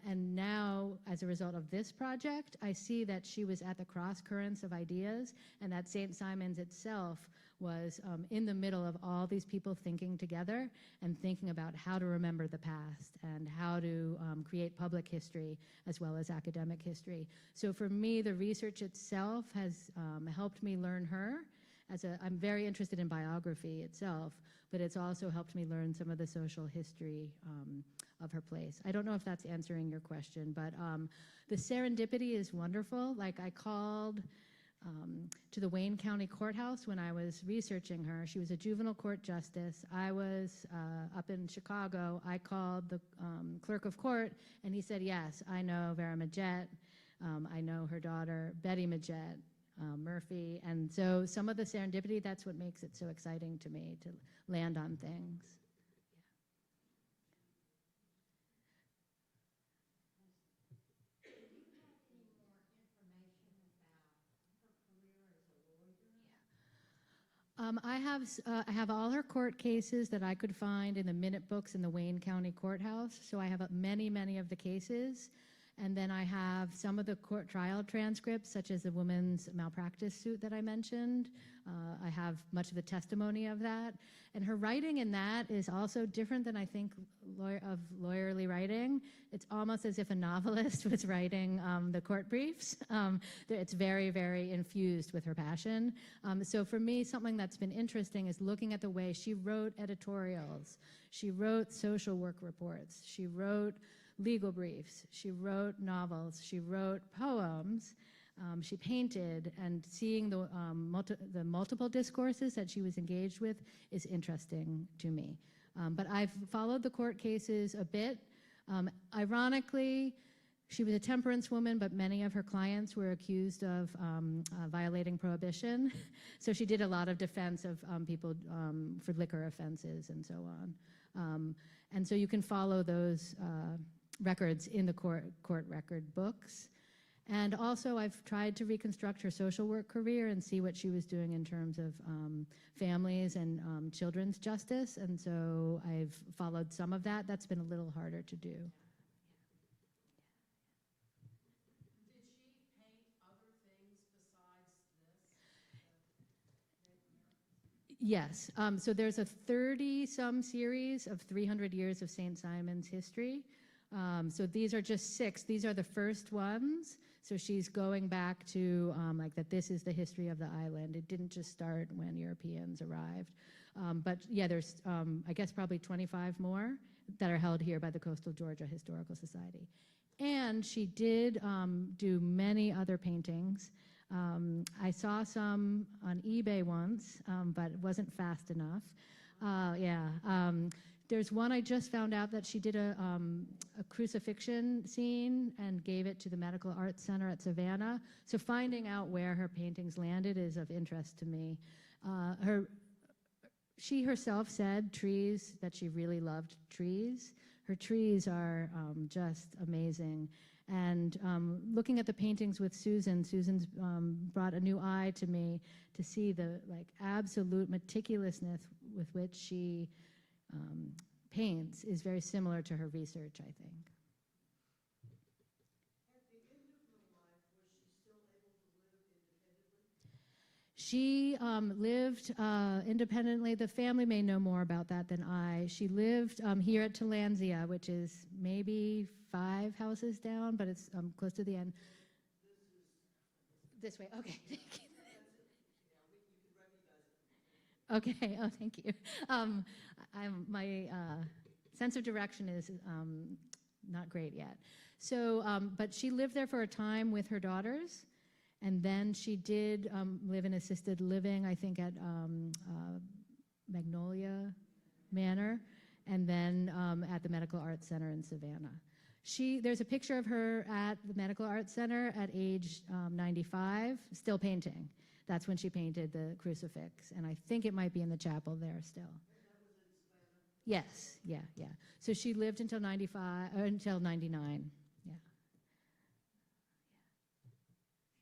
And now, as a result of this project, I see that she was at the cross currents of ideas, and that St. Simon's itself was in the middle of all these people thinking together and thinking about how to remember the past and how to create public history as well as academic history. So for me, the research itself has helped me learn her. I'm very interested in biography itself, but it's also helped me learn some of the social history of her place. I don't know if that's answering your question, but the serendipity is wonderful. Like, I called to the Wayne County Courthouse when I was researching her. She was a juvenile court justice. I was up in Chicago. I called the clerk of court, and he said, yes, I know Vara Majette. I know her daughter, Betty Majette. Murphy, and so some of the serendipity, that's what makes it so exciting to me, to land on things. I have all her court cases that I could find in the minute books in the Wayne County Courthouse, so I have many of the cases. And then I have some of the court trial transcripts, such as the woman's malpractice suit that I mentioned. I have much of the testimony of that. And her writing in that is also different than I think of lawyerly writing. It's almost as if a novelist was writing the court briefs. It's very infused with her passion. So for me, something that's been interesting is looking at the way she wrote editorials. She wrote social work reports. She wrote legal briefs, she wrote novels, she wrote poems, she painted, and seeing the multiple discourses that she was engaged with is interesting to me. But I've followed the court cases a bit. Ironically, she was a temperance woman, but many of her clients were accused of violating prohibition. So she did a lot of defense of people for liquor offenses and so on. And so you can follow those records in the court record books. And also I've tried to reconstruct her social work career and see what she was doing in terms of families and children's justice. And so I've followed some of that. That's been a little harder to do. Did she paint other things besides this? Yes. So there's a 30-some series of 300 years of St. Simon's history. So these are just 6. These are the first ones. So she's going back to like that this is the history of the island. It didn't just start when Europeans arrived. But yeah, there's, I guess, probably 25 more that are held here by the Coastal Georgia Historical Society. And she did do many other paintings. I saw some on eBay once, but it wasn't fast enough. There's one I just found out that she did a crucifixion scene and gave it to the Medical Arts Center at Savannah. So finding out where her paintings landed is of interest to me. She herself said trees, that she really loved trees. Her trees are just amazing. And looking at the paintings with Susan's brought a new eye to me to see the absolute meticulousness with which she paints is very similar to her research, I think. At the end of her life, was she still able to live independently? She lived independently. The family may know more about that than I. She lived here at Tillandsia, which is maybe 5 houses down, but it's close to the end. This way, okay. Okay, oh, thank you. My sense of direction is not great yet. So, but she lived there for a time with her daughters, and then she did live in assisted living, I think at Magnolia Manor, and then at the Medical Arts Center in Savannah. There's a picture of her at the Medical Arts Center at age 95, still painting. That's when she painted the crucifix, and I think it might be in the chapel there still. And that was in Savannah? Yes, yeah. So she lived until 95, or until 99, yeah.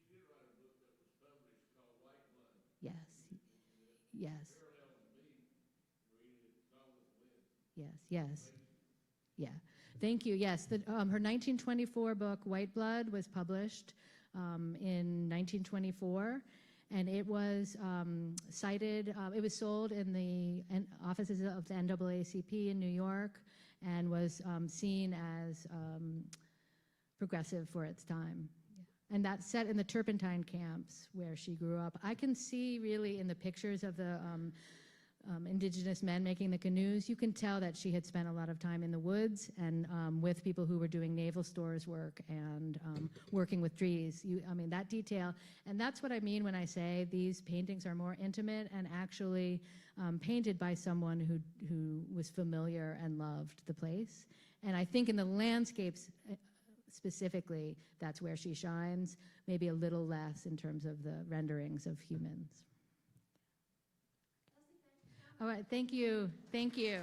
She did write a book that was published called White Blood. Yes. Parallels me reading it. It's always Lynn. Yes. Yeah. Thank you. Yes, her 1924 book, White Blood, was published in 1924, and it was cited, it was sold in the offices of the NAACP in New York and was seen as progressive for its time. And that's set in the Turpentine camps where she grew up. I can see really in the pictures of the Indigenous men making the canoes, you can tell that she had spent a lot of time in the woods and with people who were doing naval stores work and working with trees. That detail, and that's what I mean when I say these paintings are more intimate and actually painted by someone who was familiar and loved the place. And I think in the landscapes specifically, that's where she shines, maybe a little less in terms of the renderings of humans. All right, thank you. Thank you.